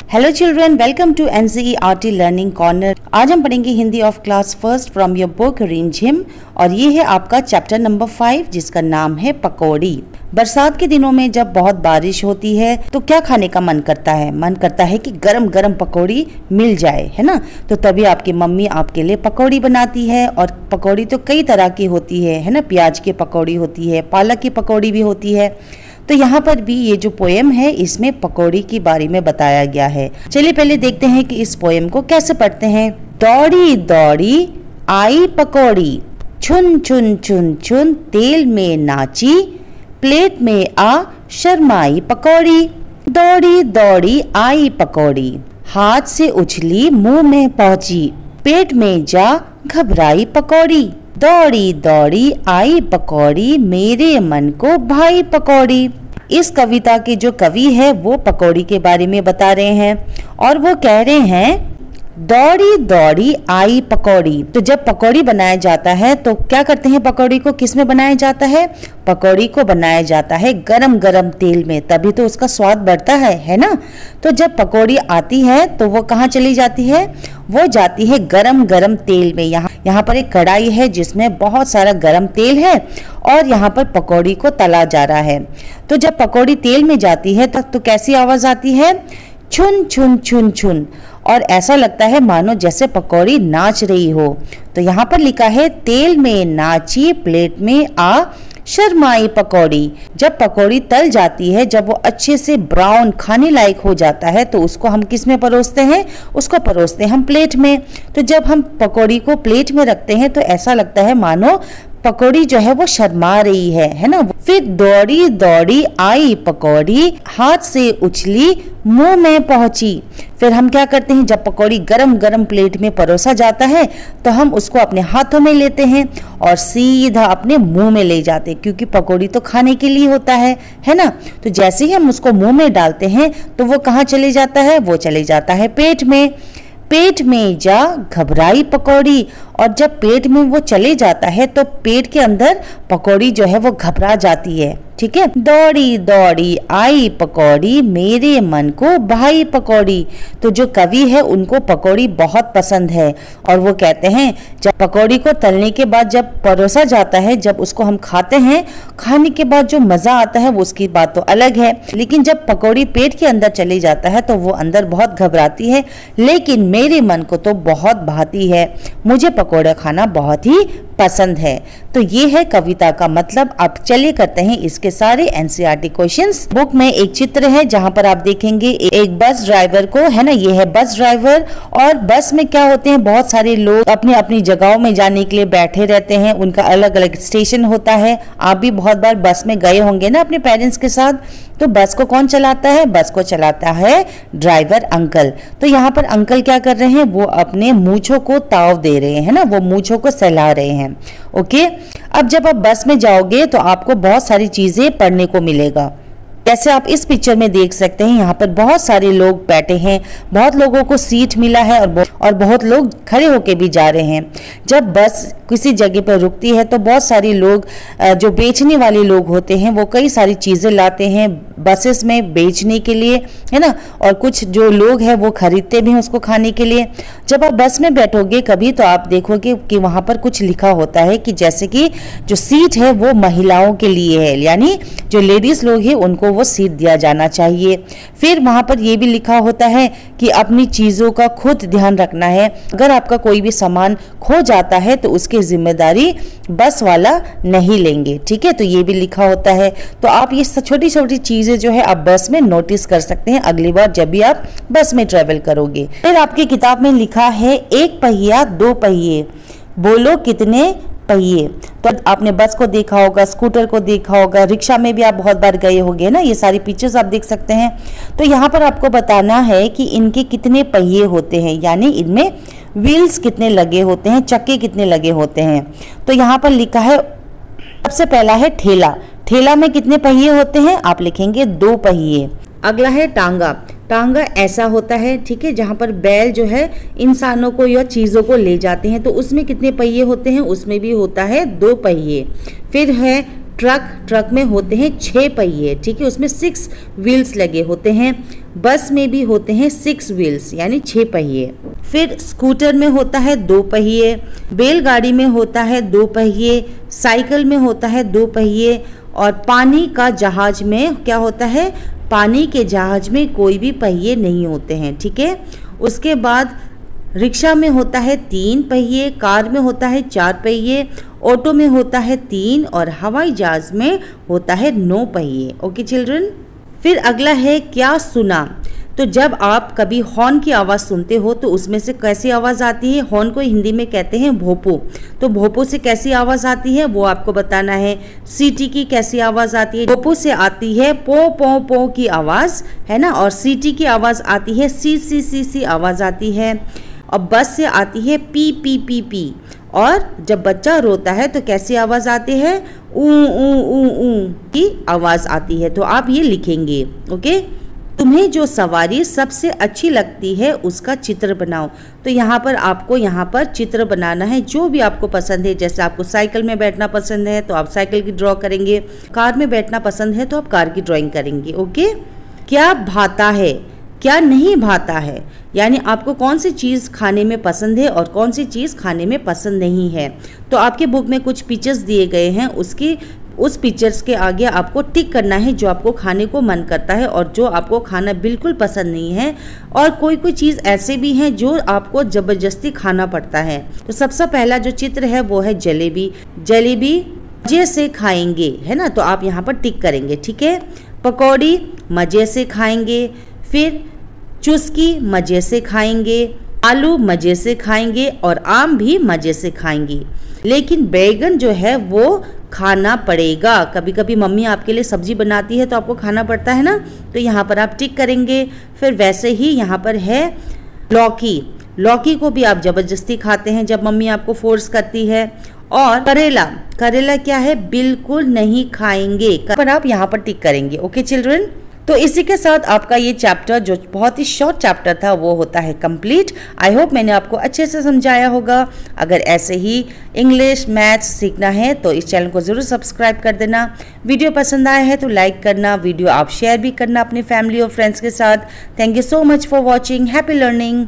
Hello children, welcome to NCERT learning corner. आज हम पढ़ेंगे Hindi of class first from your book Rimjhim और ये है आपका चैप्टर नंबर 5 जिसका नाम है पकौड़ी। बरसात के दिनों में जब बहुत बारिश होती है तो क्या खाने का मन करता है? मन करता है कि गरम गरम पकौड़ी मिल जाए, है ना। तो तभी आपकी मम्मी आपके लिए पकौड़ी बनाती है और पकौड़ी तो कई तरह की होती है ना। प्याज की पकौड़ी होती है, पालक की पकौड़ी भी होती है। तो यहाँ पर भी ये जो पोएम है इसमें पकौड़ी के बारे में बताया गया है। चलिए पहले देखते हैं कि इस पोएम को कैसे पढ़ते हैं। दौड़ी दौड़ी आई पकौड़ी, छुन छुन छुन छुन तेल में नाची, प्लेट में आ शर्माई पकौड़ी। दौड़ी दौड़ी आई पकौड़ी, हाथ से उछली मुंह में पहुंची, पेट में जा घबराई पकौड़ी। दौड़ी दौड़ी आई पकौड़ी, मेरे मन को भाई पकौड़ी। इस कविता के जो कवि है वो पकौड़ी के बारे में बता रहे हैं और वो कह रहे हैं दौड़ी दौड़ी आई पकौड़ी। तो जब पकौड़ी बनाया जाता है तो क्या करते हैं? पकौड़ी को किस में बनाया जाता है? पकौड़ी को बनाया जाता है गरम गरम तेल में, तभी तो उसका स्वाद बढ़ता है ना। तो जब पकौड़ी आती है तो वो कहाँ चली जाती है? वो जाती है गरम गरम तेल में। यहाँ पर एक कढ़ाई है जिसमें बहुत सारा गरम तेल है और यहाँ पर पकौड़ी को तला जा रहा है। तो जब पकौड़ी तेल में जाती है तो कैसी आवाज आती है? छुन छुन छुन छुन, और ऐसा लगता है मानो जैसे पकौड़ी नाच रही हो। तो यहाँ पर लिखा है तेल में नाची, प्लेट में आ शर्माई पकौड़ी। जब पकौड़ी तल जाती है, जब वो अच्छे से ब्राउन खाने लायक हो जाता है तो उसको हम किस में परोसते हैं? उसको परोसते हैं हम प्लेट में। तो जब हम पकौड़ी को प्लेट में रखते हैं तो ऐसा लगता है मानो पकौड़ी जो है वो शर्मा रही है ना। फिर दौड़ी दौड़ी आई पकौड़ी, हाथ से उछली मुंह में पहुंची। फिर हम क्या करते हैं? जब पकौड़ी गरम गरम प्लेट में परोसा जाता है तो हम उसको अपने हाथों में लेते हैं और सीधा अपने मुंह में ले जाते हैं, क्योंकि पकौड़ी तो खाने के लिए होता है ना। तो जैसे ही हम उसको मुंह में डालते हैं तो वो कहाँ चले जाता है? वो चले जाता है पेट में। पेट में जा घबराई पकौड़ी, और जब पेट में वो चले जाता है तो पेट के अंदर पकौड़ी जो है वो घबरा जाती है। ठीक है। दौड़ी दौड़ी आई पकौड़ी, मेरे मन को भाई पकौड़ी। तो जो कवि है उनको पकौड़ी बहुत पसंद है और वो कहते हैं जब पकौड़ी को तलने के बाद जब परोसा जाता है, जब उसको हम खाते हैं, खाने के बाद जो मजा आता है वो उसकी बात तो अलग है। लेकिन जब पकौड़ी पेट के अंदर चली जाता है तो वो अंदर बहुत घबराती है, लेकिन मेरे मन को तो बहुत भाती है, मुझे पकौड़ा खाना बहुत ही पसंद है। तो ये है कविता का मतलब। अब चलिए करते हैं इसके सारे एनसीईआरटी क्वेश्चंस। बुक में एक चित्र है जहां पर आप देखेंगे एक बस ड्राइवर को, है ना। ये है बस ड्राइवर और बस में क्या होते हैं, बहुत सारे लोग अपनी अपनी जगहों में जाने के लिए बैठे रहते हैं। उनका अलग अलग स्टेशन होता है। आप भी बहुत बार बस में गए होंगे ना अपने पेरेंट्स के साथ। तो बस को कौन चलाता है? बस को चलाता है ड्राइवर अंकल। तो यहाँ पर अंकल क्या कर रहे हैं? वो अपने मूंछों को ताव दे रहे हैं ना, वो मूंछों को सहला रहे हैं। ओके। अब जब आप बस में जाओगे तो आपको बहुत सारी चीजें पढ़ने को मिलेगा। जैसे आप इस पिक्चर में देख सकते हैं, यहाँ पर बहुत सारे लोग बैठे हैं, बहुत लोगों को सीट मिला है और बहुत लोग खड़े होके भी जा रहे हैं। जब बस किसी जगह पर रुकती है तो बहुत सारे लोग जो बेचने वाले लोग होते हैं वो कई सारी चीज़ें लाते हैं बसेस में बेचने के लिए, है ना। और कुछ जो लोग हैं वो खरीदते भी हैं उसको खाने के लिए। जब आप बस में बैठोगे कभी तो आप देखोगे कि वहाँ पर कुछ लिखा होता है कि जैसे कि जो सीट है वो महिलाओं के लिए है, यानी जो लेडीज लोग हैं उनको वो सीट दिया जाना चाहिए। फिर वहाँ पर ये भी लिखा होता है कि अपनी चीज़ों का खुद ध्यान रखना है। अगर आपका कोई भी सामान खो जाता है तो उसकी जिम्मेदारी बस वाला नहीं लेंगे। ठीक है। तो ये भी लिखा होता है। तो आप ये छोटी छोटी चीज़ें जो है आप बस में नोटिस कर सकते हैं अगली बार जब भी आप बस में ट्रेवल करोगे। फिर आपकी किताब में लिखा है एक पहिया दो पहिए, बोलो कितने पहिए। तो आपने बस को देखा होगा, स्कूटर को देखा होगा, रिक्शा में भी आप बहुत बार गए होंगे ना। ये सारी पिक्चर्स आप देख सकते हैं। तो यहाँ पर आपको बताना है कि इनके कितने पहिए होते हैं, यानी इनमें व्हील्स कितने लगे होते हैं, चक्के कितने लगे होते हैं। तो यहाँ पर लिखा है सबसे पहला है ठेला। ठेला में कितने पहिए होते हैं? आप लिखेंगे 2 पहिए। अगला है टांगा। टांगा ऐसा होता है, ठीक है, जहाँ पर बैल जो है इंसानों को या चीज़ों को ले जाते हैं। तो उसमें कितने पहिए होते हैं? उसमें भी होता है 2 पहिए। फिर है ट्रक में होते हैं 6 पहिए, ठीक है, उसमें 6 व्हील्स लगे होते हैं। बस में भी होते हैं 6 व्हील्स यानी 6 पहिए। फिर स्कूटर में होता है 2 पहिए, बैलगाड़ी में होता है 2 पहिए, साइकिल में होता है 2 पहिए, और पानी का जहाज में क्या होता है, पानी के जहाज में कोई भी पहिए नहीं होते हैं, ठीक है। उसके बाद रिक्शा में होता है 3 पहिए, कार में होता है 4 पहिए, ऑटो में होता है 3 और हवाई जहाज में होता है 9 पहिए। Okay children. फिर अगला है क्या सुना। तो जब आप कभी हॉर्न की आवाज़ सुनते हो तो उसमें से कैसी आवाज़ आती है, हॉर्न को हिंदी में कहते हैं भोपो। तो भोपो से कैसी आवाज़ आती है वो आपको बताना है। सीटी की कैसी आवाज़ आती है, भोपो से आती है पो पो पो की आवाज़, है ना, और सीटी की आवाज़ आती है सी सी सी सी आवाज़ आती है, और बस से आती है पी पी पी पी, और जब बच्चा रोता है तो कैसी आवाज़ आती है, ऊ ऊ ऊ ऊ की आवाज़ आती है। तो आप ये लिखेंगे। ओके। तुम्हें जो सवारी सबसे अच्छी लगती है उसका चित्र बनाओ। तो यहाँ पर आपको यहाँ पर चित्र बनाना है जो भी आपको पसंद है। जैसे आपको साइकिल में बैठना पसंद है तो आप साइकिल की ड्रॉ करेंगे, कार में बैठना पसंद है तो आप कार की ड्राइंग करेंगे। ओके। क्या भाता है, क्या नहीं भाता है, यानी आपको कौन सी चीज़ खाने में पसंद है और कौन सी चीज़ खाने में पसंद नहीं है। तो आपके बुक में कुछ पिक्चर्स दिए गए हैं, उस पिक्चर्स के आगे आपको टिक करना है जो आपको खाने को मन करता है और जो आपको खाना बिल्कुल पसंद नहीं है, और कोई कोई चीज़ ऐसे भी हैं जो आपको ज़बरदस्ती खाना पड़ता है। तो सबसे पहला जो चित्र है वो है जलेबी। जलेबी मज़े से खाएंगे, है ना, तो आप यहाँ पर टिक करेंगे, ठीक है। पकौड़ी मज़े से खाएंगे, फिर चुस्की मज़े से खाएंगे, आलू मज़े से खाएंगे और आम भी मज़े से खाएंगी। लेकिन बैगन जो है वो खाना पड़ेगा। कभी कभी मम्मी आपके लिए सब्जी बनाती है तो आपको खाना पड़ता है ना, तो यहाँ पर आप टिक करेंगे। फिर वैसे ही यहाँ पर है लौकी। लौकी को भी आप ज़बरदस्ती खाते हैं जब मम्मी आपको फोर्स करती है। और करेला, करेला क्या है, बिल्कुल नहीं खाएंगे, पर आप यहाँ पर टिक करेंगे। Okay children. तो इसी के साथ आपका ये चैप्टर जो बहुत ही शॉर्ट चैप्टर था वो होता है कंप्लीट। आई होप मैंने आपको अच्छे से समझाया होगा। अगर ऐसे ही इंग्लिश मैथ्स सीखना है तो इस चैनल को ज़रूर सब्सक्राइब कर देना। वीडियो पसंद आया है तो लाइक करना, वीडियो आप शेयर भी करना अपनी फैमिली और फ्रेंड्स के साथ। Thank you so much for watching. Happy learning.